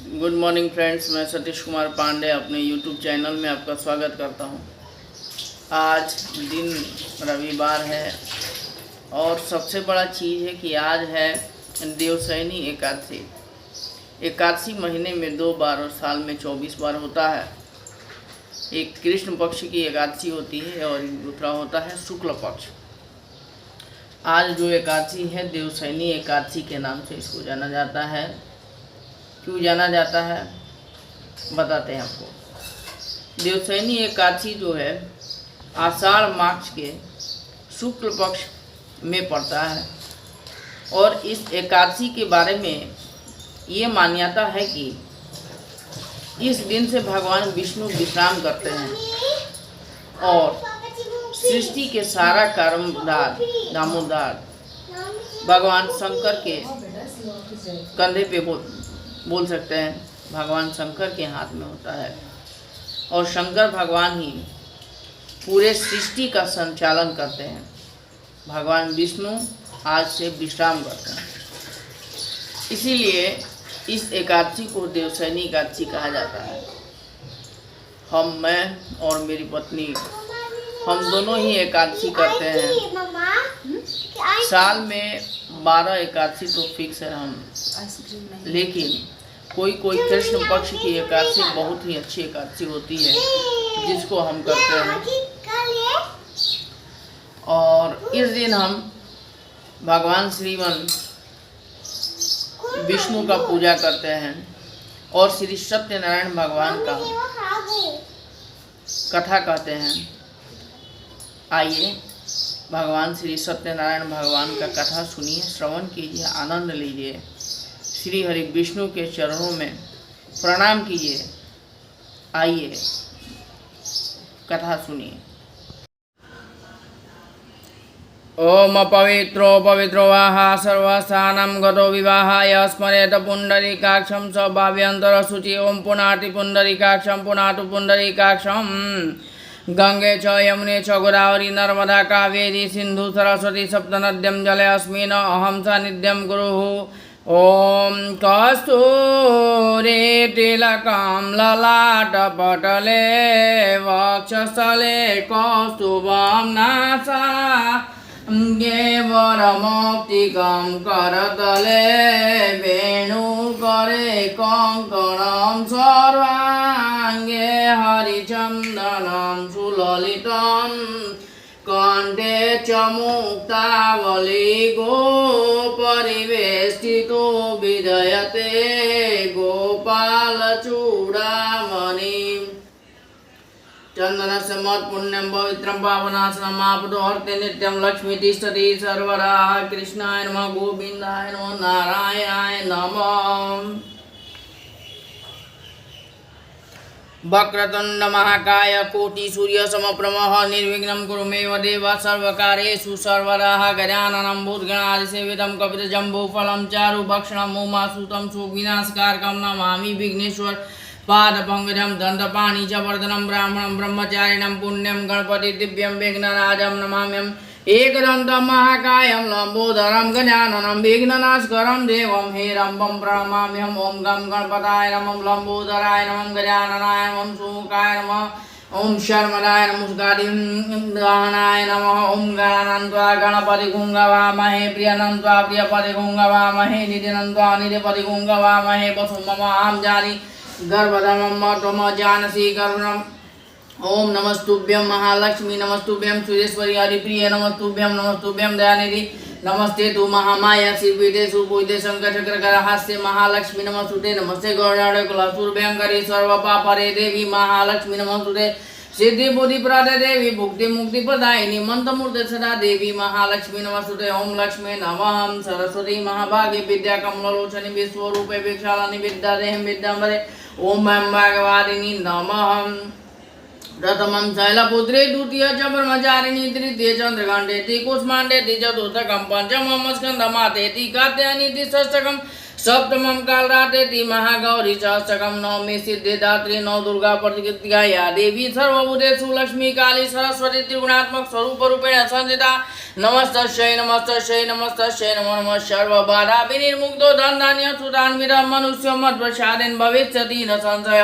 Good morning friends, मैं सतीश कुमार पांडे अपने YouTube channel में आपका स्वागत करता हूं। आज दिन रविवार है और सबसे बड़ा चीज़ है कि आज है देवशयनी एकादशी। एकादशी महीने में 2 बार और साल में 24 बार होता है। एक कृष्ण पक्ष की एकादशी होती है और दूसरा होता है शुक्ल पक्ष। आज जो एकादशी है देवशयनी एकादशी के नाम से इसको जाना जाता है। क्यों जाना जाता है बताते हैं आपको। देवशयनी एकादशी जो है आषाढ़ मास के शुक्ल पक्ष में पड़ता है और इस एकादशी के बारे में ये मान्यता है कि इस दिन से भगवान विष्णु विश्राम करते हैं और सृष्टि के सारा कर्मदार दामोदर भगवान शंकर के कंधे पे बोल सकते हैं। भगवान शंकर के हाथ में होता है और शंकर भगवान ही पूरे सृष्टि का संचालन करते हैं। भगवान विष्णु आज से विश्राम करते हैं, इसीलिए इस एकादशी को देवशयनी एकादशी कहा जाता है। मैं और मेरी पत्नी हम दोनों ही एकादशी करते हैं। साल में 12 एकादशी तो फिक्स है हम, लेकिन कोई कृष्ण पक्ष की एकादशी बहुत ही अच्छी एकादशी होती है जिसको हम करते हैं। और इस दिन हम भगवान श्रीमन विष्णु का पूजा करते हैं और श्री सत्यनारायण भगवान का कथा कहते हैं। आइए भगवान श्री सत्यनारायण भगवान का कथा सुनिए, श्रवण कीजिए, आनंद लीजिए, श्री हरि विष्णु के चरणों में प्रणाम कीजिए। आइए कथा सुनिए। ओम पवित्रो पवित्रो वाह सर्वस्थानं गतो विवाहाय स्मरेत पुंडरीकाक्षं सभाव्यंतर शुचि। ओम पुनाति पुंडरीकाक्षं पुनातु पुंडरीकाक्षं गंगे च यमुने च गोदावरी नर्मदा कावेरी सिंधु सरस्वती सप्तनद्यं जले अस्मिन् अहं सानिध्यं गुरुः। ओम कस्तूरी तिलकं ललाटपटले वक्षस्थले कौस्तुभं नासाङ्गे वरमौक्तिकं करतले वेणुकरे कङ्कणं सर्वाङ्गे हरिचन्दनं सुललितं कंठे च मुक्तावली गोपरिवेष्टितो विधयते गोपालचूडामणि। चंदनस्य मत्पुण्यं पवित्रं पावनासनं आपदो हर्ते नित्यं लक्ष्मी तिष्ठति सर्वदा। कृष्णाय नमः, गोविन्दाय नमः, नारायणाय नमः। वक्रतुंड महाकाय कोटि सूर्य समप्रभः निर्विघ्नं कुरु मे देव सर्वकार्येषु सर्वदा। गजाननं भूतगणादिसेवितं कपितजम्बूफलं चारुभक्षणं उमासुतं सुविनाशकारकं नमामि विघ्नेश्वर पादपङ्कजं दन्तपाणि च वर्धनं ब्राह्मणं ब्रह्मचारिणं पुण्यं गणपति दिव्यं विघ्नराजं नमाम्यहम्। एकदन्तं महाकायं लम्बोदरं गजाननं विघ्ननाशकरं देवं हेरम्बं प्रणमाम्यहम्। ओं गं गणपताय नमः, लम्बोदराय नमः, गजाननाय नमः, सुमुखाय नमः, ओं शर्मदाय नमः, गणाय नमः। ओं गणानन्त्वा गणपति गुङ्गवामहे, प्रियनन्त्वा प्रियपति गुङ्गवामहे, निधिनन्त्वा निधिपति गुङ्गवामहे। वसुं मम आं जानि गर्भधमं त्वं जानसि गर्भम्। ओम नमस्तुभ्यं महालक्ष्मी, नमस्तुभ्यं सुरेश्वरी हरिप्रिय, नमस्तुभ्यं नमस्तुभ्यं दयानिधि, नमस्ते तु महामाया श्रीपीठे सुपूजिते शंखचक्रकरहास्ये महालक्ष्मी नमस्तुते। नमस्ते गौराणे कुलसुरभयंकरी सर्वपापहरे देवी महालक्ष्मी नमस्तुते। सिद्धि बुद्धि प्रदे देवी भुक्ति मुक्ति प्रदायिनी मंत्रमूर्ते सदा देवी महालक्ष्मी नमस्तुते। ओम लक्ष्मी नमः। सरस्वती महाभागे विद्या कमलोचनी विश्वरूपे भिक्षालनि विद्यादेहं विद्यामरे। ओम भगवादिनी नमः। प्रथमं शैलपुत्री, द्वितीय च ब्रह्मचारिणी, तृतीय चंद्रकांडेति, कुष्मांडेति, चतुर्थकं पंचमं स्कंदमातेति, कात्यायनीति, षष्ठकं सप्तमं कालरात्रि महागौरी सहस्रकं नवमी सिद्धिदात्री नव दुर्गा प्रतिकृत्या या देवी सर्वभूतेषु लक्ष्मी काली सरस्वती त्रिगुणात्मक स्वरूप रूपेण संस्थिता नमस्तस्यै नमस्तस्यै नमस्तस्यै नमो नमः सर्वबाधा विनिर्मुक्तो धनधान्य सुधान्वितं मनुष्य मत्प्रसादेन भविष्यति न संशय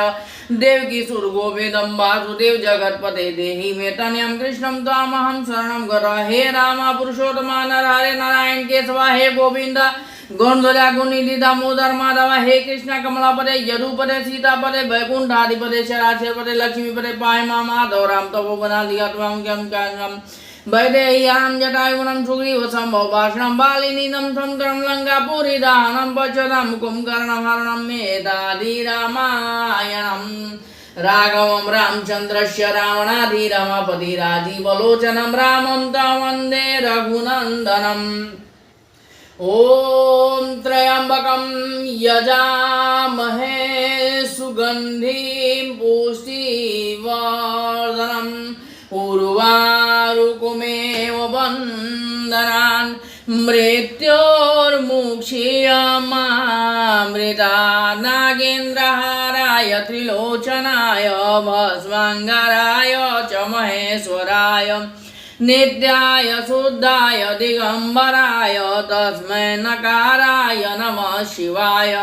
देवकी सुरगोवेदं वासुदेव जगत्पते देहि मे तनयं कृष्णं त्वामहं शरणं गतः हे राम पुरुषोत्तम नरहरे नारायण केशव हे गोविंद गोंधला गुणिधि दामोदर माधव हे कृष्ण कमलापते यदुपते सीतापते वैकुंठाधिपते शराशयपते लक्ष्मीपते पाय मां माधव राम तपोवनाधिगत्वं क्यं क्यं वैदेह्यां जटायुनं सुग्रीवसम्भव भाषणं बालिनीनं संकरं लङ्कापुरीदानं पश्यतां कुम्भकर्णहरणं मेधाधिरामायणं राघवं रामचन्द्रस्य रावणाधिरमपति राजीवलोचनं रामं तं वन्दे रघुनन्दनम् ओम त्र्यंबकं यजामहे सुगंधिं पुष्टिवर्धनम् उर्वारुकमेव वन्दनान् मृत्योर्मुक्षीयमामृता नागेन्द्रहाराय त्रिलोचनाय भस्माङ्गराय च महेश्वराय नित्याय शुद्धाय दिगंबराय तस्मै नकाराय नमः शिवाय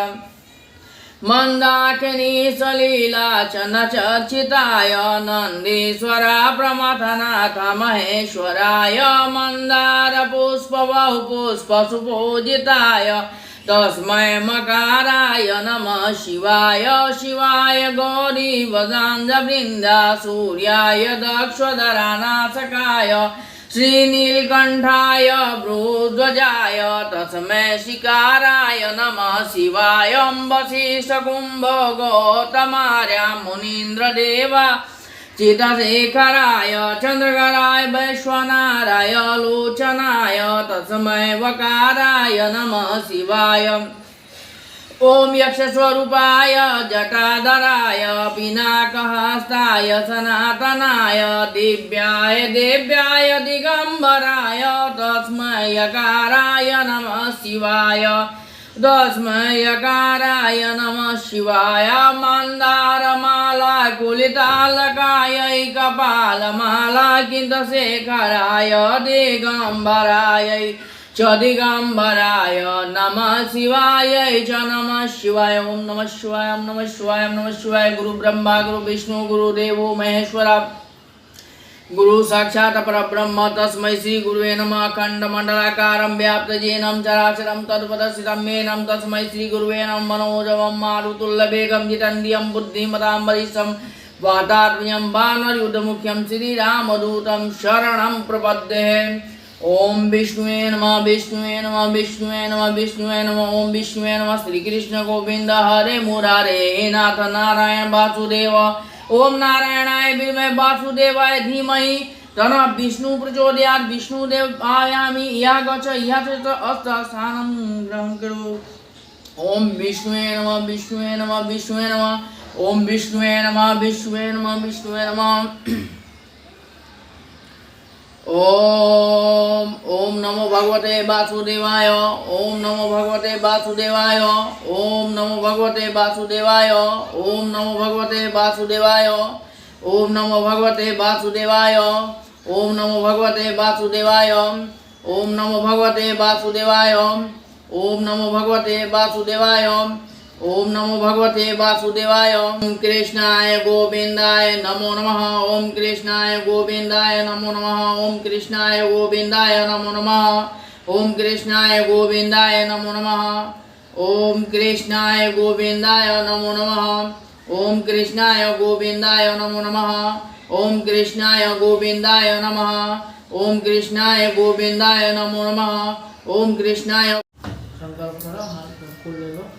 मंदाकिनी सलीला च नचर्चिताय नंदीश्वर प्रमथनाथ महेश्वराय मंदार पुष्प बहुपुष्प सुपूजिताय तस्मै मकाराय नमः शिवाय शिवाय गौरी वदांजवृंदा सूर्याय दक्षधरानाशकाय श्रीनीलकंठाय भ्रूध्वजाय तस्मै शिकाराय नमः शिवाय वसिष्ठकुम्भ गौतमार्य मुनीन्द्रदेव चितशेखराय चंद्रकराय वैश्वनाराय लोचनाय तस्मै वकाराय नमः शिवाय ओम यक्षस्वरूपाय जटाधराय पिनाकहस्ताय सनातनाय दिव्याय देव्याय दिगंबराय तस्मै यकाराय नमः शिवाय तस्मै यकाराय नमः शिवाय मंदारमाला कुलितालकाय कपालमाला किन्तशेखराय दिगंबराय च दिगंबराय नमः शिवाय च नमः शिवाय ओम नमः शिवाय ओम नमः शिवाय ओम नमः शिवाय गुरु ब्रह्मा गुरु विष्णु गुरुदेवो महेश्वरा गुरु साक्षात् परब्रह्म तस्मै श्री गुरुवे नमः अखण्डमण्डलाकारं व्याप्तजेनं चराचरं तत्पदस्थितं येनं तस्मै श्री गुरुवे नमः मनोजवं मारुतुल्यवेगं जितेन्द्रियं बुद्धिमतां वरिष्ठं वातात्म्यं वानरयुधमुख्यं श्रीरामदूतं शरणं प्रपद्ये ओम विष्णुवे नमः विष्णुवे नमः विष्णुवे नमः विष्णुवे नमः ओम विष्णुवे नमः श्री कृष्ण गोविंद हरे मुरारे हे नाथ नारायण वासुदेव ओम नारायणाय विद्महे वासुदेवाय धीमहि तन्नः विष्णु प्रचोदयात् विष्णुदेव आयामि यः गच्छ यः च अस्थानं ग्रहं करो ओम विष्णुवे नमः विष्णुवे नमः विष्णुवे नमः ओम विष्णुवे नमः विष्णुवे नमः विष्णुवे नमः ओम नमो भगवते वासुदेवाय ओम नमो भगवते वासुदेवाय ओम नमो भगवते वासुदेवाय ओम नमो भगवते वासुदेवाय ओम नमो भगवते वासुदेवाय ओम नमो भगवते वासुदेवाय ओम नमो भगवते वासुदेवाय ओम नमो भगवते वासुदेवाय ओम नमो भगवते वासुदेवाय ओम कृष्णाय गोविंदाय नमो नमः ओम कृष्णाय गोविंदाय नमो नमः ओम कृष्णाय गोविंदाय नमो नमः ओम कृष्णाय गोविंदाय नमो नमः ओम कृष्णाय गोविंदाय नमो नमः ओम कृष्णाय गोविंदाय नमो नमः ओम कृष्णाय गोविंदाय नमः ओम कृष्णाय गोविंदाय नमो नमः ओम कृष्णाय संकल्प करो हाथ खोल लो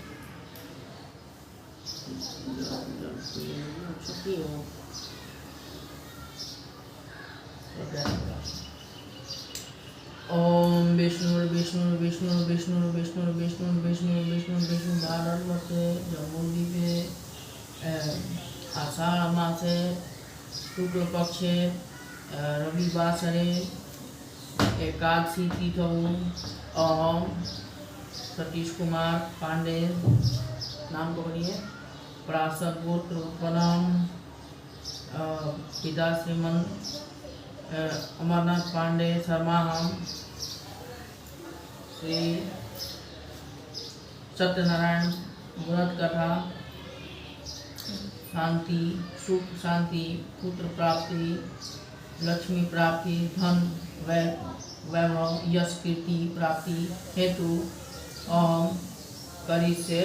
ओम विष्णु विष्णु विष्णु विष्णु विष्णु विष्णु विष्णु विष्णु विष्णु भारतवर्षे जम्बूद्वीपे आषाढ़ मासे शुक्लपक्षे रविवासरे एकादशी तिथौ अहम सतीश कुमार पांडे नाम को पढ़िए। प्रासद गोत्र उत्पन्नम, पिता श्रीमंत अमरनाथ पांडे शर्मा हम, श्री सत्यनारायण व्रत कथा, शांति, सुख शांति, पुत्र प्राप्ति, लक्ष्मी प्राप्ति, धन वैभव, यश कीर्ति प्राप्ति हेतु अहम करिष्ये।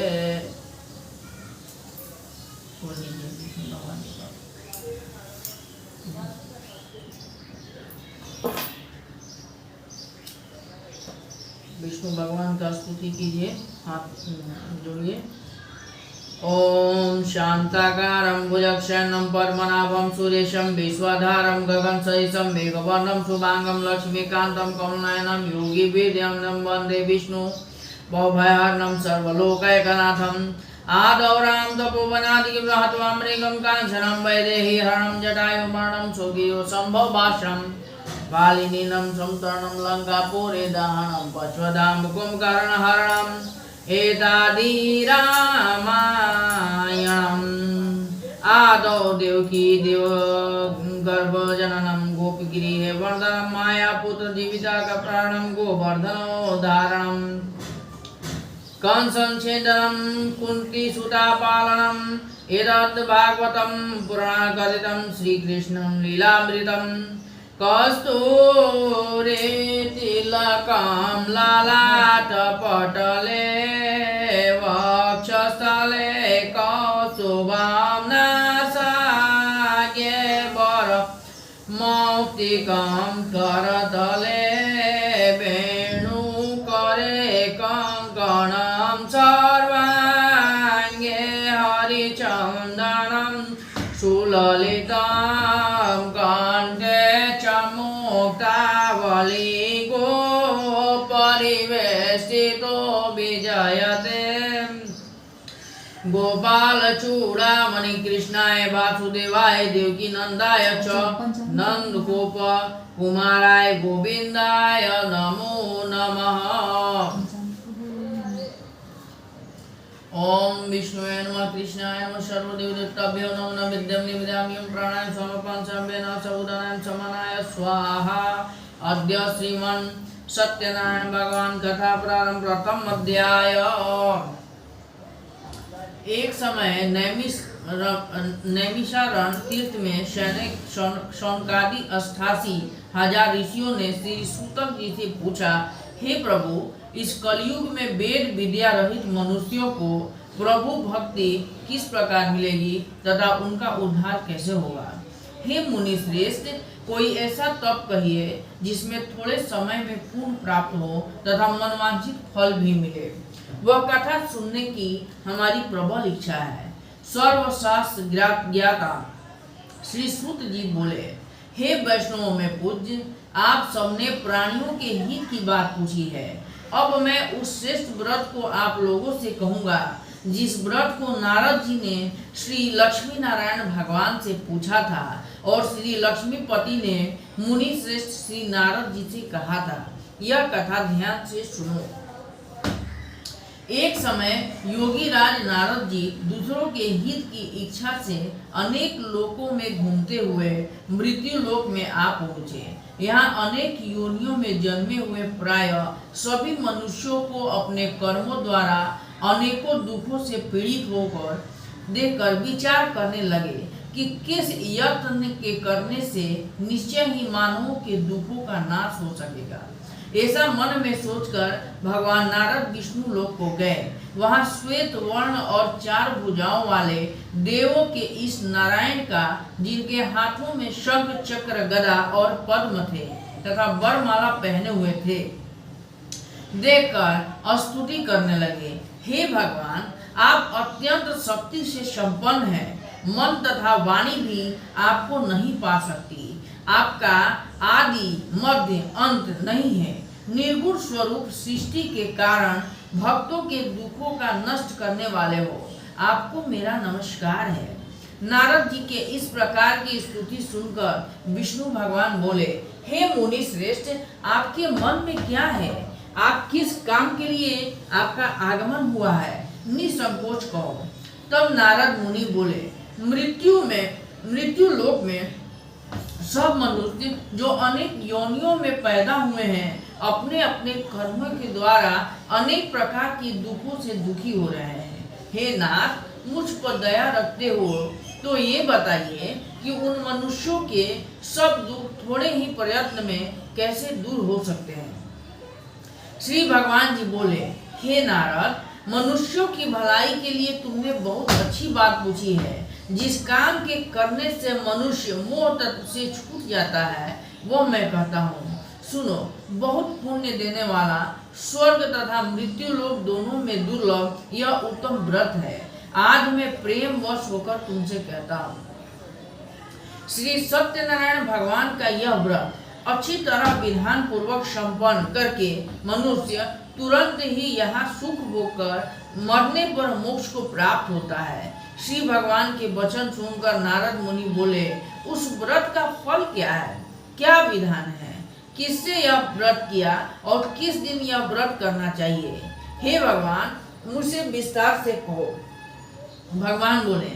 विष्णु भगवान का स्तुति कीजिए, हाथ जोड़िए। ओम शांताकारं भुजगशयनं पद्मनाभं सुरेशं विश्वाधारं गगनसदृशं मेघवर्णं शुभांगं लक्ष्मीकान्तं कमलनयनं योगिवेद्यं वन्दे विष्णु भवभयहरणं सर्वलोकैकनाथम्। आदौरां तपोवनादिं महत्वामृगं काञ्चनं वैदेहीहरणं जटायुमरणं स्वकीयो सम्भवाश्रं बालिनीनं संतरणं लङ्कापुरे दहनं पश्वदां कुम्भकर्णहरणम् एतादि रामायणम्। आदौ देवकी देव गर्भजननं गोपगिरिः वर्धनं मायापुत्र जीविता का प्राणं गोवर्धनोद्धारणं कंसंच्छेदनं कुन्तीसुतापालनम् एतद् भागवतं पुराणकथितं श्रीकृष्णं लीलामृतं कस्तूरी तिलकं ललाटपटले वक्षस्थले कौस्तुभं नासाग्रे वरमौक्तिकं करतले वेणुकरे कङ्कणं सर्वाङ्गे हरिचन्दनं सुललितं कण्ठे मुक्तावली गोपरिवेष्टितो विजयते। गोपाल चूड़ामणि कृष्णाय वासुदेवाय देवकी नंदाय च नंदगोप कुमाराय गोविंदाय नमो नमः। ओम विष्णुवे नमः कृष्णाय नमः सर्वदेवदत्ताभ्यो नमो नैवेद्यं निवेदयामि प्राणायाम समर्पण सर्वेण सबुदानां समानाय स्वाहा। अद्य श्रीमन् सत्यनारायण भगवान कथा प्रारंभ प्रथम अध्याय। एक समय नैमिषारण्य तीर्थ में शौनकादि 88 हजार ऋषियों ने श्री सूतक जी से पूछा, हे प्रभु, इस कलयुग में वेद विद्या रहित मनुष्यों को प्रभु भक्ति किस प्रकार मिलेगी तथा उनका उद्धार कैसे होगा। हे मुनि श्रेष्ठ, कोई ऐसा तप कहिए जिसमें थोड़े समय में पुण्य प्राप्त हो तथा मनवांछित फल भी मिले। वह कथा सुनने की हमारी प्रबल इच्छा है। सर्वशास्त्र ज्ञाता श्री सूत जी बोले, हे वैष्णवों में पूज्य, आप सबने प्राणियों के हित की बात पूछी है। अब मैं उस श्रेष्ठ व्रत को आप लोगों से कहूँगा जिस व्रत को नारद जी ने श्री लक्ष्मी नारायण भगवान से पूछा था और श्री लक्ष्मीपति ने मुनि श्रेष्ठ श्री नारद जी से कहा था। यह कथा ध्यान से सुनो। एक समय योगी राज नारद जी दूसरों के हित की इच्छा से अनेक लोकों में घूमते हुए मृत्यु लोक में आ पहुँचे। यहाँ अनेक योनियों में जन्मे हुए प्राय सभी मनुष्यों को अपने कर्मों द्वारा अनेकों दुखों से पीड़ित होकर देखकर विचार करने लगे कि किस यत्न के करने से निश्चय ही मानवों के दुखों का नाश हो सकेगा। ऐसा मन में सोचकर भगवान नारद विष्णु लोक को गए। वहाँ श्वेत वर्ण और 4 भुजाओं वाले देवों के इस नारायण का, जिनके हाथों में शंख चक्र गदा और पद्म थे तथा वरमाला पहने हुए थे, देखकर स्तुति करने लगे। हे भगवान, आप अत्यंत शक्ति से संपन्न हैं। मन तथा वाणी भी आपको नहीं पा सकती। आपका आदि मध्य अंत नहीं है। निर्गुण स्वरूप सृष्टि के कारण भक्तों के दुखों का नष्ट करने वाले हो। आपको मेरा नमस्कार है। नारद जी के इस प्रकार की स्तुति सुनकर विष्णु भगवान बोले, हे मुनि श्रेष्ठ, आपके मन में क्या है? आप किस काम के लिए आपका आगमन हुआ है, निसंकोच कहो। तब नारद मुनि बोले, मृत्यु लोक में सब मनुष्य जो अनेक योनियों में पैदा हुए हैं, अपने अपने कर्मों के द्वारा अनेक प्रकार की दुखों से दुखी हो रहे हैं। हे नाथ, मुझ पर दया रखते हो तो ये बताइए कि उन मनुष्यों के सब दुख थोड़े ही प्रयत्न में कैसे दूर हो सकते हैं। श्री भगवान जी बोले, हे नारद, मनुष्यों की भलाई के लिए तुमने बहुत अच्छी बात पूछी है। जिस काम के करने से मनुष्य मोह तत्व से छूट जाता है, वो मैं कहता हूँ। सुनो, बहुत पुण्य देने वाला, स्वर्ग तथा मृत्यु लोक दोनों में दुर्लभ यह उत्तम व्रत है। आज मैं प्रेम वश होकर तुमसे कहता हूँ। श्री सत्यनारायण भगवान का यह व्रत अच्छी तरह विधान पूर्वक संपन्न करके मनुष्य तुरंत ही यहाँ सुख भोगकर मरने पर मोक्ष को प्राप्त होता है। श्री भगवान के वचन सुनकर नारद मुनि बोले, उस व्रत का फल क्या है, क्या विधान है, किससे यह व्रत किया और किस दिन यह व्रत करना चाहिए। हे भगवान, मुझसे विस्तार से कहो। भगवान बोले,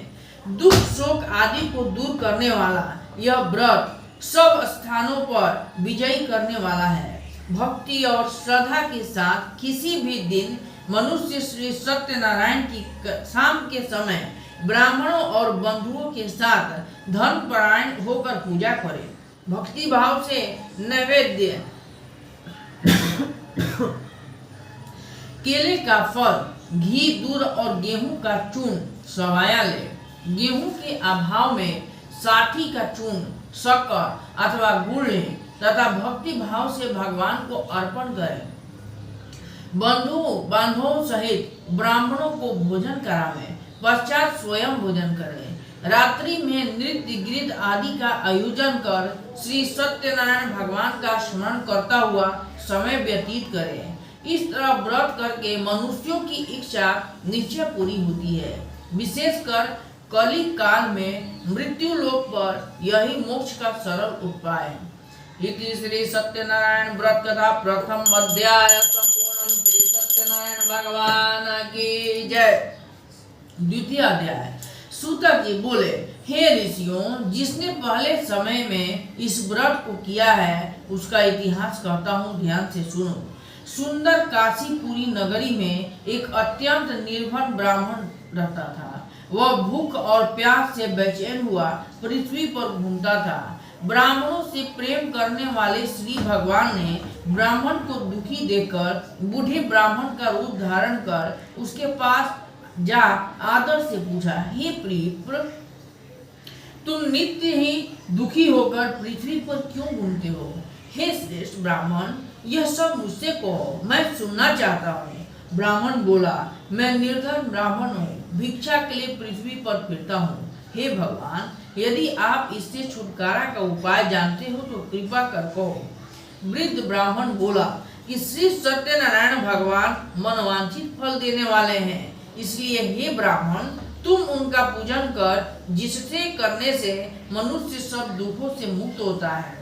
दुख शोक आदि को दूर करने वाला यह व्रत सब स्थानों पर विजयी करने वाला है। भक्ति और श्रद्धा के साथ किसी भी दिन मनुष्य श्री सत्यनारायण की शाम के समय ब्राह्मणों और बंधुओं के साथ धर्मपरायण होकर पूजा करे। भक्ति भाव से नैवेद्य केले का फल, घी, दूध और गेहूं का चूर्ण सवाया ले। गेहूं के अभाव में साठी का चूर्ण, शक्कर अथवा गुड़ ले तथा भक्ति भाव से भगवान को अर्पण करें। बंधु बांधवों सहित ब्राह्मणों को भोजन करावें, पश्चात स्वयं भोजन करें। रात्रि में नृत्य गीत आदि का आयोजन कर श्री सत्यनारायण भगवान का स्मरण करता हुआ समय व्यतीत करें। इस तरह व्रत करके मनुष्यों की इच्छा निश्चय पूरी होती है। विशेषकर कली काल में मृत्यु लोक पर यही मोक्ष का सरल उपाय है। इति श्री सत्यनारायण व्रत कथा प्रथम अध्याय संपूर्ण। श्री सत्यनारायण भगवान की जय। द्वितीय अध्याय। सूतक जी बोले, हे ऋषियों, जिसने पहले समय में इस व्रत को किया है उसका इतिहास कहता हूँ, ध्यान से सुनो। सुंदर काशीपुरी नगरी में एक अत्यंत निर्धन ब्राह्मण रहता था। वह भूख और प्यास से बेचैन हुआ पृथ्वी पर घूमता था। ब्राह्मणों से प्रेम करने वाले श्री भगवान ने ब्राह्मण को दुखी देखकर बूढ़े ब्राह्मण का रूप धारण कर उसके पास जा आदर से पूछा, हे प्रिय, तुम नित्य ही दुखी होकर पृथ्वी पर क्यों घूमते हो? हे श्रेष्ठ ब्राह्मण, यह सब मुझसे कहो, मैं सुनना चाहता हूँ। ब्राह्मण बोला, मैं निर्धन ब्राह्मण हूँ, भिक्षा के लिए पृथ्वी पर फिरता हूँ। हे भगवान, यदि आप इससे छुटकारा का उपाय जानते हो तो कृपा कर कहो। वृद्ध ब्राह्मण बोला कि श्री सत्यनारायण भगवान मनवांछित फल देने वाले हैं, इसलिए हे ब्राह्मण, तुम उनका पूजन कर, जिससे करने से मनुष्य सब दुखों से मुक्त होता है।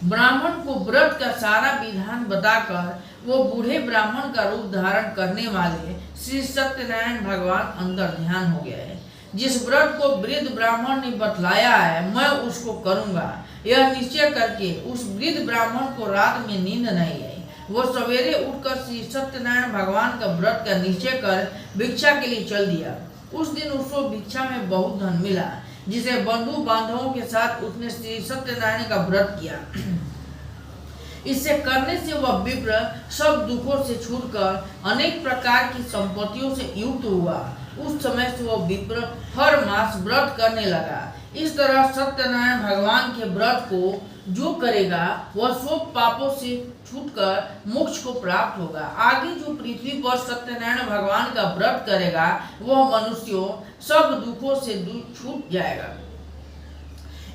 ब्राह्मण को व्रत का सारा विधान बताकर वो बूढ़े ब्राह्मण का रूप धारण करने वाले श्री सत्यनारायण भगवान अंदर ध्यान हो गए। जिस व्रत को वृद्ध ब्राह्मण ने बतलाया है मैं उसको करूंगा, यह निश्चय करके उस वृद्ध ब्राह्मण को रात में नींद नहीं आई। वो सवेरे उठकर श्री सत्यनारायण भगवान का व्रत का निश्चय कर भिक्षा के लिए चल दिया। उस दिन उसको भिक्षा में बहुत धन मिला, जिसे बंधु बांधवों के साथ उसने श्री सत्यनारायण का व्रत किया। इससे करने से वह विप्र सब दुखों से छूटकर अनेक प्रकार की संपत्तियों से युक्त हुआ। उस समय से वह विप्र हर मास व्रत करने लगा। इस तरह सत्यनारायण भगवान के व्रत को जो करेगा वह सब पापों से छूटकर मोक्ष को प्राप्त होगा। आगे जो पृथ्वी पर सत्यनारायण भगवान का व्रत करेगा वह मनुष्यों सब दुखों से छूट जाएगा।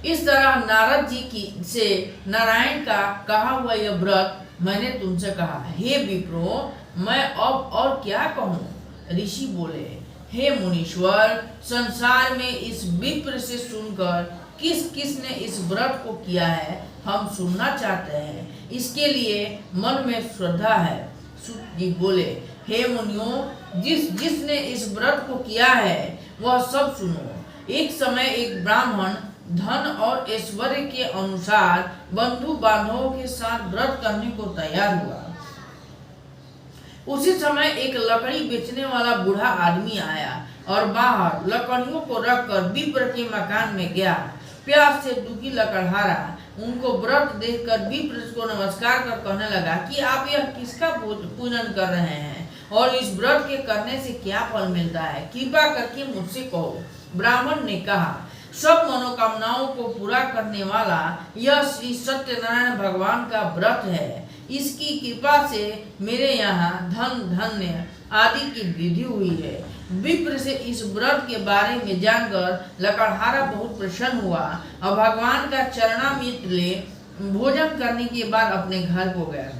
इस तरह नारद जी की से नारायण का कहा हुआ यह व्रत मैंने तुमसे कहा। हे विप्रो, मैं अब और क्या कहूँ? ऋषि बोले, हे मुनीश्वर, संसार में इस विप्र से सुनकर किस किस ने इस व्रत को किया है हम सुनना चाहते हैं, इसके लिए मन में श्रद्धा है। सूत जी बोले, हे मुनियों, जिस जिसने इस व्रत को किया है वह सब सुनो। एक समय एक ब्राह्मण धन और ऐश्वर्य के अनुसार बंधु बांधवों के साथ व्रत करने को तैयार हुआ। उसी समय एक लकड़ी बेचने वाला बूढ़ा आदमी आया और बाहर लकड़ियों को रखकर विप्र के मकान में गया। प्यास से दुखी लकड़हारा उनको व्रत देखकर विप्र को नमस्कार कर कहने लगा कि आप यह किसका पूजन कर रहे हैं और इस व्रत के करने से क्या फल मिलता है, कृपा करके मुझसे कहो। ब्राह्मण ने कहा, सब मनोकामनाओं को पूरा करने वाला यह श्री सत्यनारायण भगवान का व्रत है। इसकी कृपा से मेरे यहाँ धन धान्य आदि की वृद्धि हुई है। विप्र से इस व्रत के बारे में जानकर लकड़हारा बहुत प्रसन्न हुआ और भगवान का चरणामृत ले भोजन करने के बाद अपने घर को गया।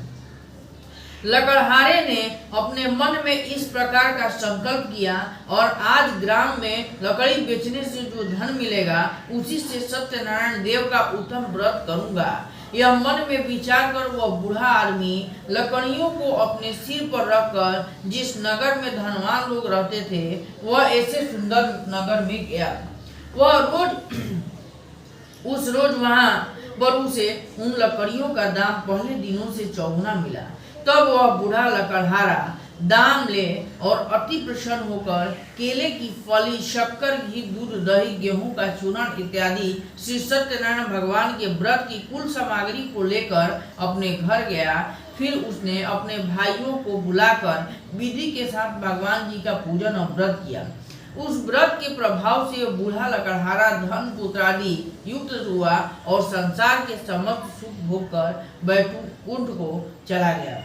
लकड़हारे ने अपने मन में इस प्रकार का संकल्प किया और आज ग्राम में लकड़ी बेचने से जो धन मिलेगा उसी से सत्यनारायण देव का उत्तम व्रत करूंगा। यह मन में विचार कर वह बूढ़ा आदमी लकड़ियों को अपने सिर पर रखकर जिस नगर में धनवान लोग रहते थे वह ऐसे सुंदर नगर में गया। वह रोज वहां पर उसे उन लकड़ियों का दाम पहले दिनों से चौगुना मिला। तब वह बूढ़ा लकड़हारा दाम ले और अति प्रसन्न होकर केले की फली, शक्कर, घी, दूध, दही, गेहूं का चूर्ण इत्यादि श्री सत्यनारायण भगवान के व्रत की कुल सामग्री को लेकर अपने घर गया। फिर उसने अपने भाइयों को बुलाकर विधि के साथ भगवान जी का पूजन और व्रत किया। उस व्रत के प्रभाव से बूढ़ा लकड़हारा धन पुत्रादि युक्त हुआ और संसार के समस्त सुख भोग कर वैकुंठ को चला गया।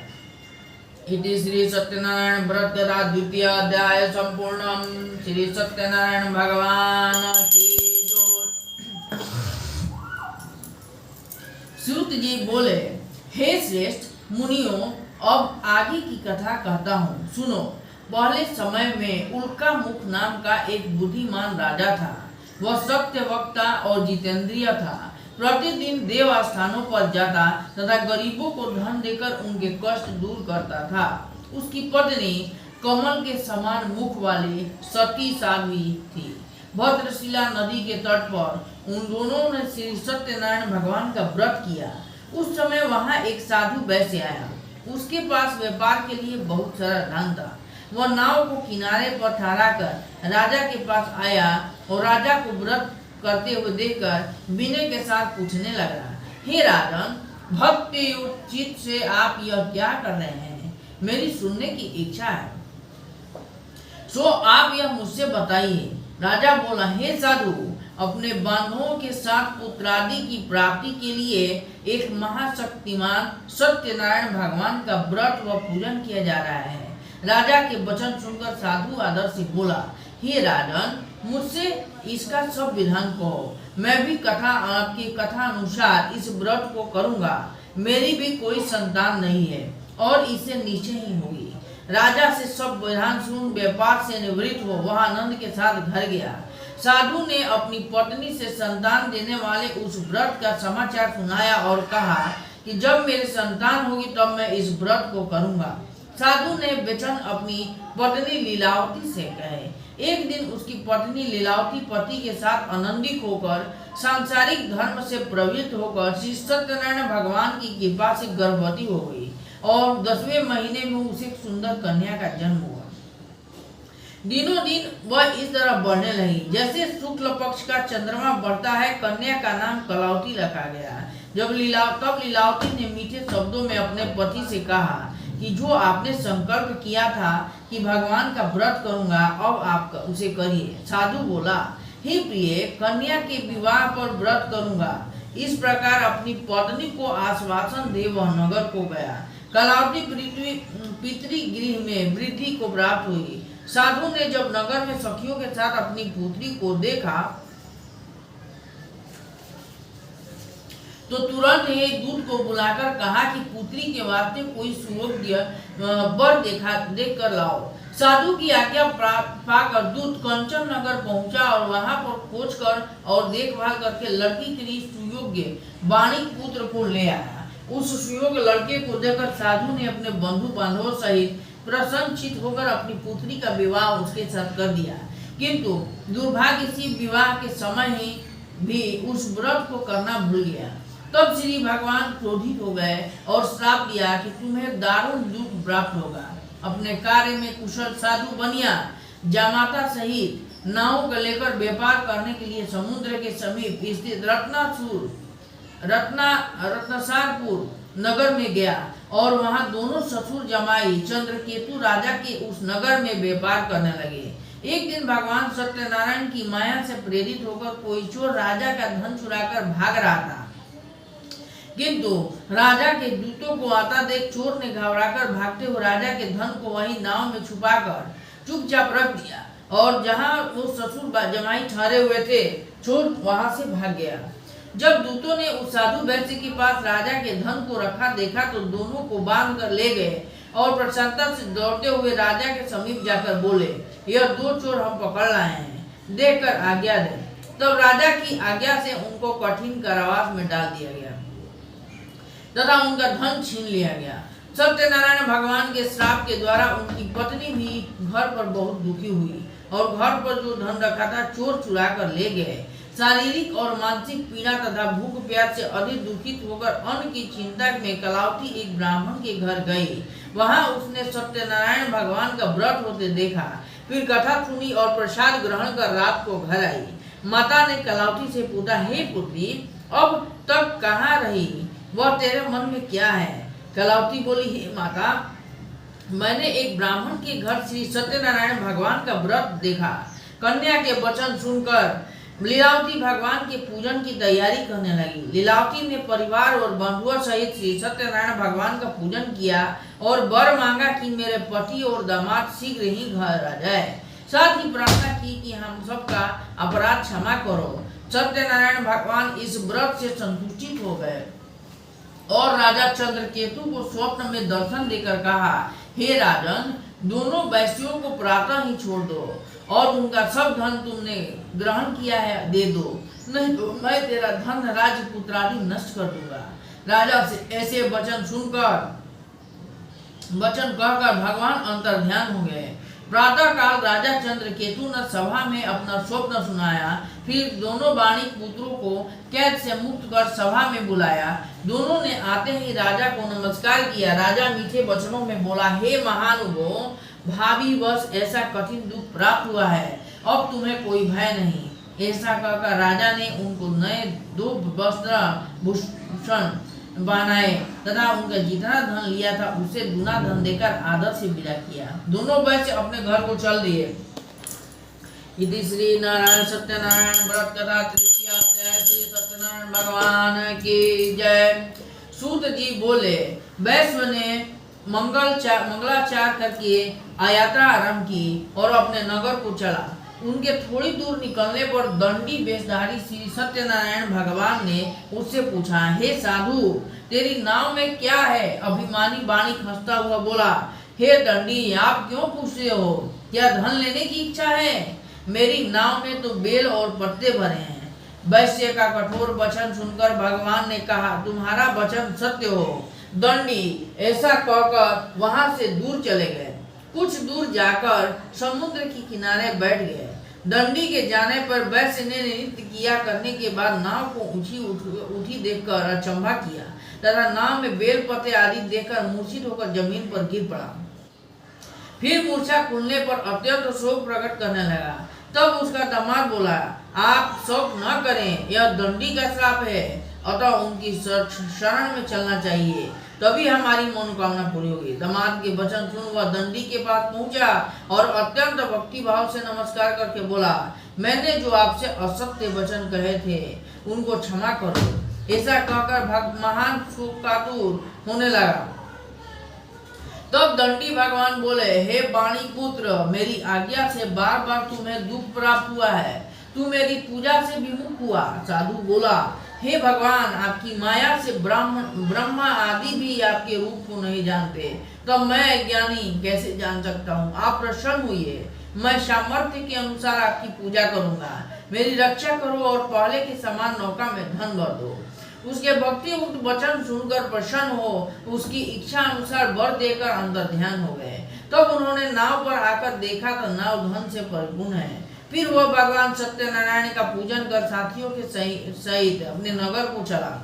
इति श्री सत्यनारायण व्रत का द्वितीय अध्याय संपूर्णम। श्री सत्यनारायण भगवान की जय। सूत जी बोले, हे श्रेष्ठ मुनियों, अब आगे की कथा कहता हूँ, सुनो। पहले समय में उल्का मुख नाम का एक बुद्धिमान राजा था। वह सत्य वक्ता और जितेंद्रिय था। प्रतिदिन देव स्थानों पर जाता तथा गरीबों को धन देकर उनके कष्ट दूर करता था। उसकी पत्नी कमल के समान मुख वाली सती साध्वी थी। भद्रशिला नदी के तट पर उन दोनों ने श्री सत्यनारायण भगवान का व्रत किया। उस समय वहां एक साधु वैश्य आया। उसके पास व्यापार के लिए बहुत सारा धन था। वह नाव को किनारे पर ठहरा कर राजा के पास आया और राजा को व्रत करते हुए देखकर विनय के साथ पूछने लगा, हे राजन, भक्ति युक्त चित्त से आप यह क्या कर रहे हैं? मेरी सुनने की इच्छा है, सो आप यह मुझसे बताइए। राजा बोला, हे साधु, अपने बांधवों के साथ पुत्रादि की प्राप्ति के लिए एक महाशक्तिमान सत्यनारायण भगवान का व्रत व पूजन किया जा रहा है। राजा के वचन सुनकर साधु आदर से बोला, हे राजन, मुझसे इसका सब विधान कहो। मैं भी आपकी कथा अनुसार इस व्रत को करूंगा। मेरी भी कोई संतान नहीं है और इसे नीचे ही होगी। राजा से सब विधान सुन व्यापार से निवृत्त हो वह आनंद के साथ घर गया। साधु ने अपनी पत्नी से संतान देने वाले उस व्रत का समाचार सुनाया और कहा कि जब मेरी संतान होगी तब मैं इस व्रत को करूंगा। साधु ने वचन अपनी पत्नी लीलावती से कहे। एक दिन उसकी पत्नी लीलावती पति के साथ आनंदित होकर सांसारिक धर्म से प्रवृत्त होकर श्री सत्यनारायण भगवान की कृपा से गर्भवती हो गई और 10वें महीने में उसे एक सुंदर कन्या का जन्म हुआ। दिनों दिन वह इस तरह बढ़ने लगी जैसे शुक्ल पक्ष का चंद्रमा बढ़ता है। कन्या का नाम कलावती रखा गया। तब लीलावती ने मीठे शब्दों में अपने पति से कहा कि जो आपने संकल्प किया था कि भगवान का व्रत करूंगा, अब आप उसे करिए। साधु बोला, हे प्रिय, कन्या के विवाह पर व्रत करूंगा। इस प्रकार अपनी पत्नी को आश्वासन दे वह नगर को गया। कलावती पितृगृह में वृद्धि को प्राप्त हुई। साधु ने जब नगर में सखियों के साथ अपनी पुत्री को देखा तो तुरंत ही दूत को बुलाकर कहा कि पुत्री के वास्ते कोई सुयोग्य वर देख कर लाओ। साधु की आज्ञा पाकर दूत कंचन नगर पहुंचा और वहां पर खोज कर और देखभाल करके लड़की के लिए सुयोग्य वाणिक पुत्र को ले आया। उस सुयोग्य लड़के को देखकर साधु ने अपने बंधु बांधवों सहित प्रसन्नचित होकर अपनी पुत्री का विवाह उसके साथ कर दिया। किंतु दुर्भाग्य से विवाह के समय ही भी उस व्रत को करना भूल गया। तब श्री भगवान क्रोधित हो गए और श्राप दिया कि तुम्हें दारुण दुख प्राप्त होगा। अपने कार्य में कुशल साधु बनिया जामाता सहित नावों को लेकर व्यापार करने के लिए समुद्र के समीप स्थित रत्नसारपुर नगर में गया और वहां दोनों ससुर जमाई चंद्रकेतु राजा के उस नगर में व्यापार करने लगे। एक दिन भगवान सत्यनारायण की माया से प्रेरित होकर कोई चोर राजा का धन चुराकर भाग रहा था, किंतु राजा के दूतों को आता देख चोर ने घबराकर भागते हुए राजा के धन को वही नाव में छुपाकर चुपचाप रख दिया और जहां वो ससुर जमाई ठहरे हुए थे, चोर वहां से भाग गया। जब दूतों ने उस साधु वैश्य के पास राजा के धन को रखा देखा तो दोनों को बांध कर ले गए और प्रसन्नता से दौड़ते हुए राजा के समीप जाकर बोले, यह दो चोर हम पकड़ लाए हैं, देखकर आज्ञा दे। तब राजा की आज्ञा से उनको कठिन कारावास में डाल दिया गया तथा उनका धन छीन लिया गया। सत्यनारायण भगवान के श्राप के द्वारा उनकी पत्नी भी घर पर बहुत दुखी हुई और घर पर जो धन रखा था चोर चुरा कर ले गए। शारीरिक और मानसिक पीड़ा तथा भूख प्यास से अधिक दुखित होकर अन्न की चिंता में कलावती एक ब्राह्मण के घर गई। वहां उसने सत्यनारायण भगवान का व्रत होते देखा, फिर कथा सुनी और प्रसाद ग्रहण कर रात को घर आई। माता ने कलावती से पूछा, हे पुत्री, अब तक कहाँ रही, वह तेरे मन में क्या है? कलावती बोली, हे माता, मैंने एक ब्राह्मण के घर श्री सत्यनारायण भगवान का व्रत देखा। कन्या के वचन सुनकर लीलावती भगवान के पूजन की तैयारी करने लगी। लीलावती ने परिवार और बंधुओं सहित श्री सत्यनारायण भगवान का पूजन किया और वर मांगा कि मेरे पति और दामाद शीघ्र ही घर आ जाए। साथ ही प्रार्थना की कि हम सबका अपराध क्षमा करो। सत्यनारायण भगवान इस व्रत से संतुष्टित हो गए और राजा चंद्रकेतु को स्वप्न में दर्शन देकर कहा, हे राजन, दोनों वैश्यों को प्रातः ही छोड़ दो और उनका सब धन तुमने ग्रहण किया है दे दो, नहीं तो मैं तेरा धन राज्य पुत्रादि नष्ट कर दूंगा। राजा से ऐसे वचन कहकर भगवान अंतर्ध्यान हो गए। प्रातः काल राजा चंद्रकेतु ने सभा में अपना स्वप्न सुनाया, फिर दोनों वाणिक पुत्रों को कैद से मुक्त कर सभा में बुलाया। दोनों ने आते ही राजा को नमस्कार किया। राजा मीठे वचनों में बोला, हे महानुभाव, भाभी वश ऐसा कठिन दुख प्राप्त हुआ है, अब तुम्हें कोई भय नहीं। ऐसा कहकर राजा ने उनको नए दो वस्त्र भूषण बनाए तथा उनका जितना धन लिया था उसे दुना धन देकर आदर से विदा किया। दोनों वैश्य अपने घर को चल दिए। इति श्री नारायण सत्यनारायण व्रत कथा तृतीय अध्याय। श्री सत्यनारायण भगवान की जय। सूत जी बोले, वैश्य ने मंगलाचार करके यात्रा आरंभ की और अपने नगर को चला। उनके थोड़ी दूर निकलने पर दंडी वेशधारी श्री सत्यनारायण भगवान ने उससे पूछा, हे साधु, तेरी नाव में क्या है? अभिमानी वाणिक हंसता हुआ बोला, हे दंडी, आप क्यों पूछते हो? क्या धन लेने की इच्छा है? मेरी नाव में तो बेल और पत्ते भरे हैं। वैश्य का कठोर वचन सुनकर भगवान ने कहा, तुम्हारा वचन सत्य हो। दंडी ऐसा कहकर वहां से दूर चले गए। कुछ दूर जाकर समुद्र के किनारे बैठ गए। दंडी के जाने पर वैश्य ने नृत्य किया करने के बाद नाव को उठी देखकर अचंभा किया तथा नाव में बेल पत्ते आदि देखकर मूर्छित होकर जमीन पर गिर पड़ा। फिर मूर्छा खुलने पर अत्यंत शोक प्रकट करने लगा। तब उसका दामाद बोला, आप शोक न करें, यह दंडी का श्राप है, अतः उनकी शरण में चलना चाहिए, तभी हमारी मनोकामना पूरी होगी। दामाद के वचन सुन वह दंडी के पास पहुंचा और अत्यंत भक्ति भाव से नमस्कार करके बोला, मैंने जो आपसे असत्य वचन कहे थे उनको क्षमा करो। ऐसा कहकर महान शोकातुर होने लगा। तब दंडी भगवान बोले, हे वाणी पुत्र, मेरी आज्ञा से बार बार तुम्हें दुख प्राप्त हुआ है, तू मेरी पूजा से विमुख हुआ। साधु बोला, हे भगवान, आपकी माया से ब्रह्मा आदि भी आपके रूप को नहीं जानते, तब मैं अज्ञानी कैसे जान सकता हूँ। आप प्रसन्न हुए, मैं सामर्थ्य के अनुसार आपकी पूजा करूंगा। मेरी रक्षा करो और पहले के समान नौका में धन भर दो। उसके भक्ति युक्त वचन सुनकर प्रसन्न हो उसकी इच्छा अनुसार वर देकर अंदर ध्यान हो गए। तब उन्होंने नाव पर आकर देखा तो नाव धन से परिपूर्ण है। फिर वह भगवान सत्यनारायण का पूजन कर साथियों के सहित अपने नगर को चला।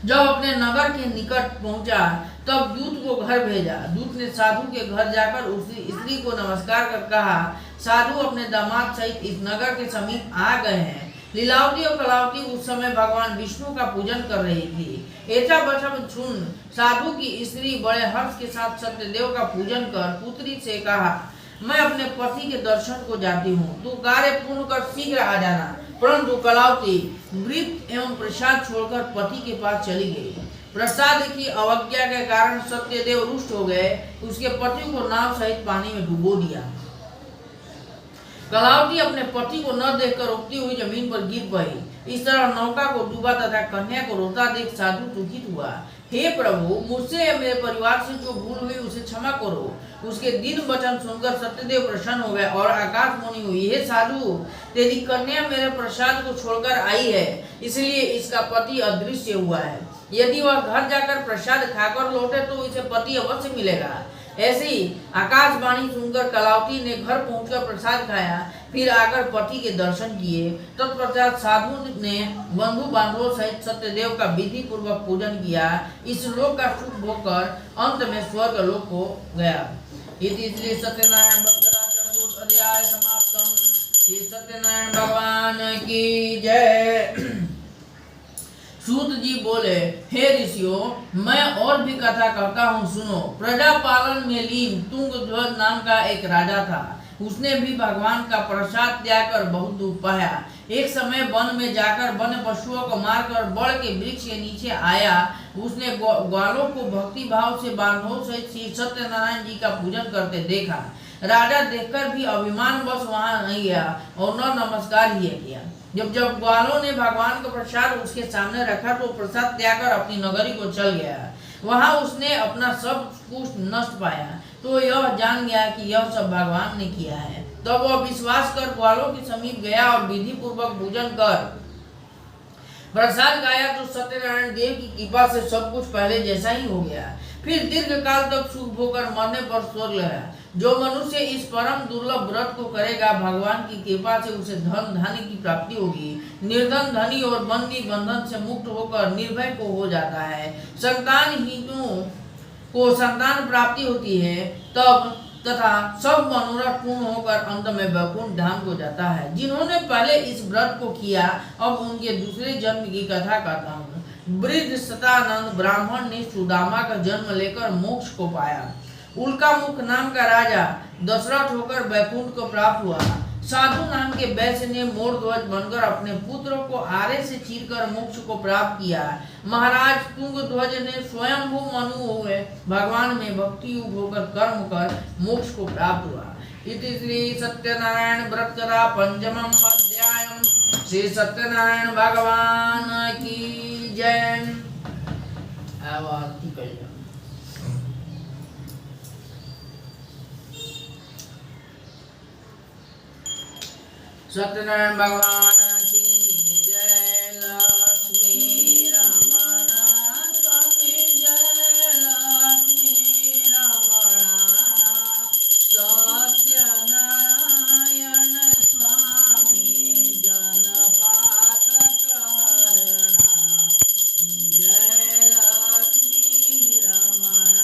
जब अपने नगर के निकट पहुंचा तब दूत को घर भेजा। दूत ने साधु के घर जाकर उस स्त्री को नमस्कार कर कहा, साधु अपने दामाद सहित इस नगर के समीप आ गए हैं। लीलावती और कलावती उस समय भगवान विष्णु का पूजन कर रही थी। ऐसा वचन सुन साधु की स्त्री बड़े हर्ष के साथ सत्यदेव का पूजन कर पुत्री से कहा, मैं अपने पति के दर्शन को जाती हूँ, तू कार्य पूर्ण कर शीघ्र आ जाना। परंतु कलावती वृत्त एवं प्रसाद छोड़कर पति के पास चली गई। प्रसाद की अवज्ञा के कारण सत्यदेव रुष्ट हो गए, उसके पति को नाव सहित पानी में डुबो दिया। कलावती अपने पति को न देखकर उगती हुई जमीन पर गिर पड़ी। इस तरह नौका को डूबा तथा कन्या को रोता देख साधु दुखित हुआ। हे प्रभु, मुझसे या मेरे परिवार से जो भूल हुई उसे क्षमा करो। उसके दीन वचन सुनकर सत्यदेव प्रसन्न हो गए और आकाश मुनि हुई, हे साधु, तेरी कन्या मेरे प्रसाद को छोड़कर आई है, इसलिए इसका पति अदृश्य हुआ है। यदि वह घर जाकर प्रसाद खाकर लौटे तो इसे पति अवश्य मिलेगा। ऐसी आकाशवाणी सुनकर कलावती ने घर पहुंचकर प्रसाद खाया, फिर आकर पति के दर्शन किए। तत्पश्चात साधु ने बंधु बांधवों सहित सत्यदेव का विधि पूर्वक पूजन किया। इस लोक का सुख भोगकर अंत में स्वर्ग लोक को गया। इति सत्यनारायण चतुर्थ अध्याय समाप्तम। श्री सत्यनारायण भगवान की जय। सूत जी बोले, हे ऋषियों, मैं और भी कथा कहता हूँ, सुनो। प्रजा पालन में लीन तुंगध्वज नाम का एक राजा था। उसने भी भगवान का प्रसाद त्याग कर बहुत दुख पाया। एक समय वन में जाकर वन पशुओं को मारकर बड़ के वृक्ष के नीचे आया। उसने ग्वालों को भक्ति भाव से बांधवों सहित श्री सत्यनारायण जी का पूजन करते देखा। राजा देखकर भी अभिमान बस वहां नहीं गया और न नमस्कार ही किया। जब ग्वालों ने भगवान का प्रसाद उसके सामने रखा तो प्रसाद त्याग कर अपनी नगरी को चल गया। वहां उसने अपना सब कुछ नष्ट पाया तो यह जान गया कि यह सब भगवान ने किया है। तब वह विश्वास कर ग्वालों के समीप गया और विधि पूर्वक पूजन कर प्रसाद गाया तो सत्यनारायण देव की कृपा से सब कुछ पहले जैसा ही हो गया। फिर दीर्घ काल तक सुख भोगकर मरने पर स्वर्ग गया। जो मनुष्य इस परम दुर्लभ व्रत को करेगा, भगवान की कृपा से उसे धन धान्य की प्राप्ति होगी। निर्धन धनी और बंदी बंधन से मुक्त होकर निर्भय को हो जाता है। संतानहीनों को संतान प्राप्ति होती है तब तथा सब मनोरथ पूर्ण होकर अंत में वैकुंठ धाम को जाता है। जिन्होंने पहले इस व्रत को किया, अब उनके दूसरे जन्म की कथा कहता हूँ। वृद्ध सतानंद ब्राह्मण ने सुदामा का जन्म लेकर मोक्ष को पाया। उल्का मुख नाम का राजा दशरथ होकर वैकुंठ को प्राप्त हुआ। साधु नाम के वैश्य ने मोरध्वज बनकर अपने पुत्र को आरे से चीरकर मोक्ष को प्राप्त किया। महाराज तुंगध्वज ने स्वयंभू मनु हुए भगवान में भक्ति युक्त होकर कर्म कर मोक्ष को प्राप्त हुआ। इति श्री सत्यनारायण व्रत कथा पंचमम अध्यायम। श्री सत्यनारायण भगवान की जय। सत्यनारायण भगवान की जय। लक्ष्मी रमण स्वामी जय। लक्ष्मी रमण सत्यनारायण स्वामी जनपात करणा। जय लक्ष्मी रमण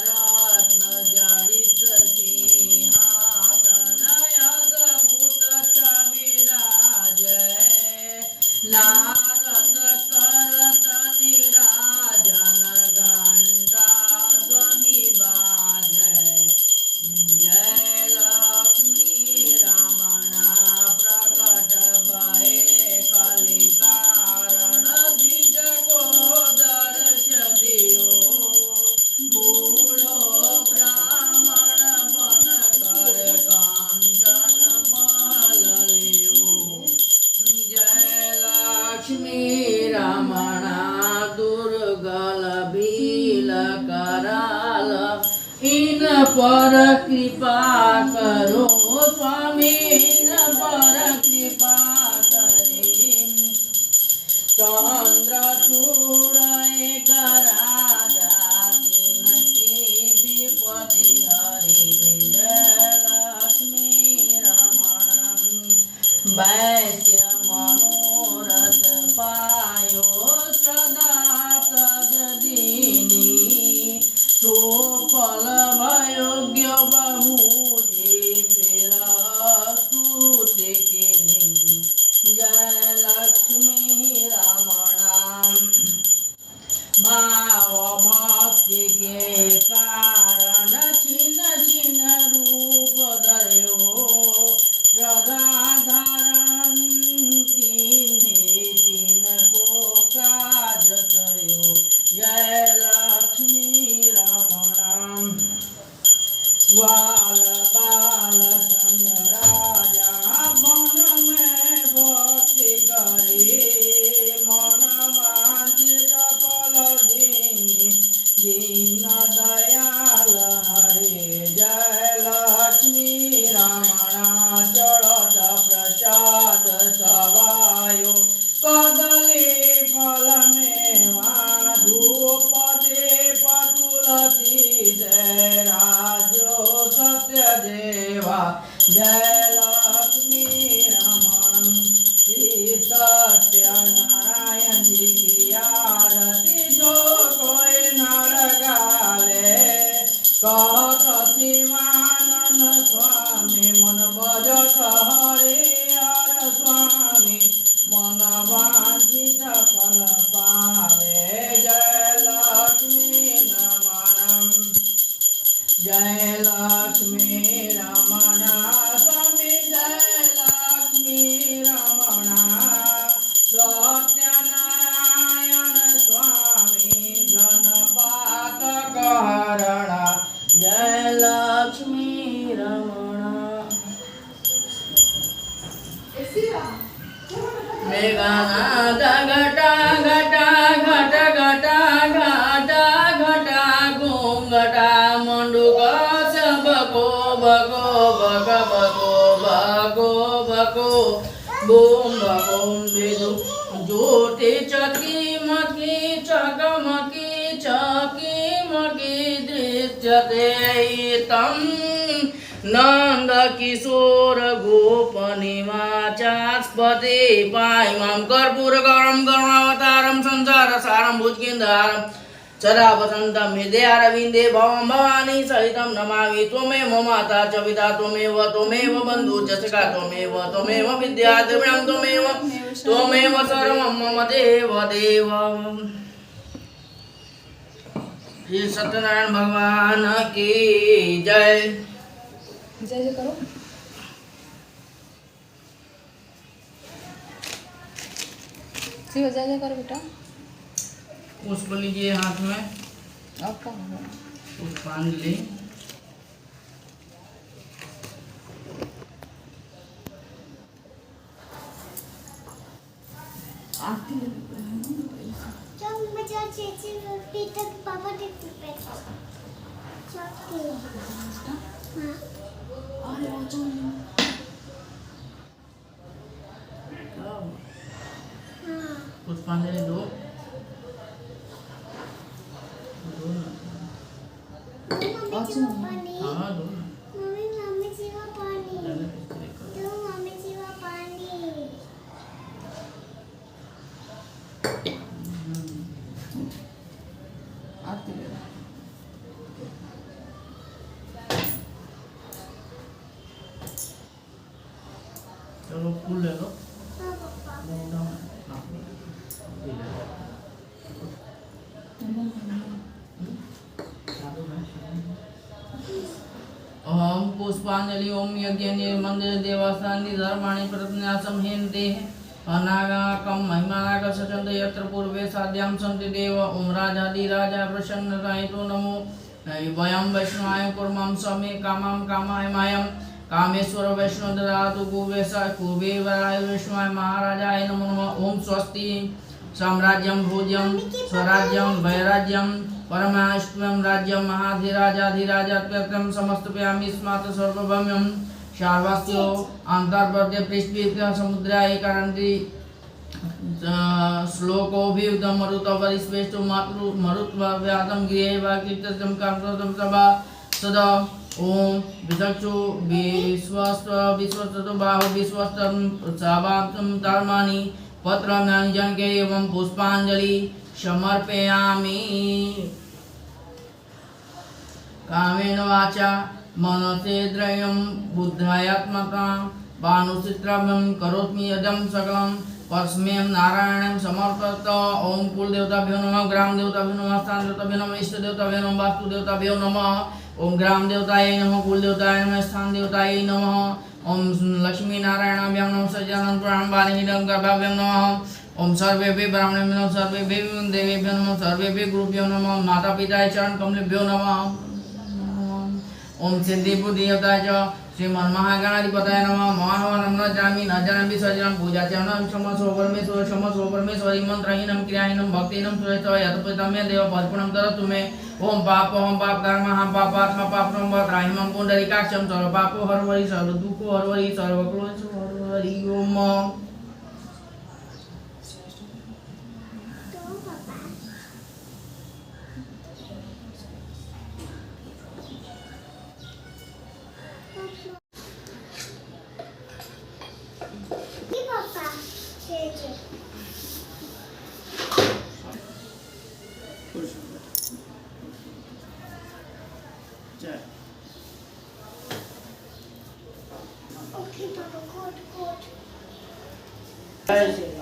रत्न जड़ित सिंहासन अद्भुत कविराज। नारद करत निराजन घंटा ध्वनि बाजै। जय लक्ष्मी रमण प्रकट भये कलि कारण द्विज को दर्श दियो। बूढ़ो ब्राह्मण बन कर कांचन महल लियो। जय लक्ष्मी पर कृपा करो स्वामी पर कृपा करे चंद्रचूड़ एक राजा की विपति हरि लक्ष्मी रमण वैश्य मनोरथ पायो सदा तदीनी तो फल भयोग्य बहुजे फिर स्तुति जय लक्ष्मी रमण भाव भक्ति के कारण छिन्न छिन्न रूप धर्यो श्रद्धा धारण तीन को काज करो जय लक्ष्मी रमण ग्वाल बाल संग राजा वन में भक्ति करे मन वांछित फल दीन दयाल हरे जय लक्ष्मी रमण चढ़त प्रसाद सवायो कदली फल में धूप दीप तुलसी जय राजो सत्य देवा जय लक्ष्मी रमण श्री सत्य नारायण जी की आरती जो कोई नर गाले कहत शिवानंद स्वामी मन भजत हरे हर स्वामी मन वांछित फल पावे जय लक्ष्मी रमण जय लक्ष्मी रमण स्वामी जय लक्ष्मी रमण सत्यनारायण स्वामी जनपात करण जय लक्ष्मी रमण मेघनाद घटा घटा घट घटा घटा घटा घूंघटा मंडूक बको बको बक बको बको बको बूम बूम बिदु ज्योति चकी मकी चकमकी चकी मकी दृश्यते तम नंद किशोर गोप निवाचास्पति पाइमां कर्पूर गौरम करुणावतारम संसार सारम भुजगेन्द्रहारम सदा वसंतम हृदयारविंदे भवं भवानी सहितं नमामि त्वमेव माता च पिता त्वमेव बन्धु च सखा त्वमेव विद्या द्रविणं त्वमेव सर्वं मम देव देव। श्री सत्यनारायण भगवान की जय। जय जय करो। शिव जय जय करो बेटा। पुष्प लीजिए हाथ में। आपका पुष्पांजलि। आरती पापा पुष्पांजलि दो। हाँ दो। मम्मी जीवा पानी दो मम्मी जीवा पानी। आरती ले चलो फूल ले लो। ओम पुष्पांजलि ओम यज्ञ निर्मंदिर देवस्थानी धर्माणि प्रत्न्यासम हेन्ते अनागकम महिमानाग सचंत यत्र पूर्वे साध्यां सन्ति देव ओम राजाधिराजा प्रसन्नतायतो नमो वयं वैष्णवाय कुर्मं समे कामं कामाय मायं कामेश्वर वैष्णव ददातु कुबेसा कुबेराय वैष्णवाय महाराजाय नमो नमः। ओम स्वस्ति साम्राज्यं भोज्यं स्वराज्यं वैराज्यं परमाष्टम राज्यं महाधिराजाधिराजात्यर्थं समस्तपयामि स्मात् सर्वभम्यं शार्वास्यो अंतर्वर्त्य पृथ्वी समुद्राय करन्ति श्लोकोभियुक्तं मरुतपरिस्पेष्टो मरुत्व्यातं गृहे वा कीर्तितं कामकृतं सभा सदा ओम विचक्षु विश्वस्तो बाहु विश्वस्तं सावाक्तं धर्माणि पत्राणि जनके एवं पुष्पांजलि समर्पयामि कामेन वाचा मनसेन्द्रियं बुद्ध्यात्मका भानुचित्रं करोमि यदं सकलं परस्मैं नारायणं समर्पयत ओम कुल देवताभ्यो नमः ग्राम देवताभ्यो नमः स्थान देवताभ्यो नमः इष्ट देवताभ्यो नमः वास्तु देवताभ्यो नमः ओम ग्राम देवताय नमः कुल देवताय नमः स्थान देवताय नमः ओम लक्ष्मी नारायणाभ्यां नमः सज्जनानां पुराणं वाणिज्यं गर्भाभ्यां नमः ओम सर्वेभ्यो ब्राह्मणेभ्यो नमः सर्वेभ्यो देवेभ्यो नमः सर्वेभ्यो गुरुभ्यो नमः माता पिताय चरण कमलेभ्यो नमः ओम सिद्धि बुद्धि देवताय च श्रीमन् महागणाधिपतये नमः महानवं न जानामि न जानामि सज्जनं पूजा चरणं क्षमस्व परमेश्वरी मंत्रहीनं क्रियाहीनं भक्तिहीनं सुरेश यतपतमे देव परिपूर्णं तरतु मे ओम पाप कर्म पापात्मा पापनं वत्राहिमं पुंडरीकाक्षं सर्व पापो हरवरि सर्व दुःखो हरवरि सर्व क्लेशो हरवरि ओम Okay, Papa, good.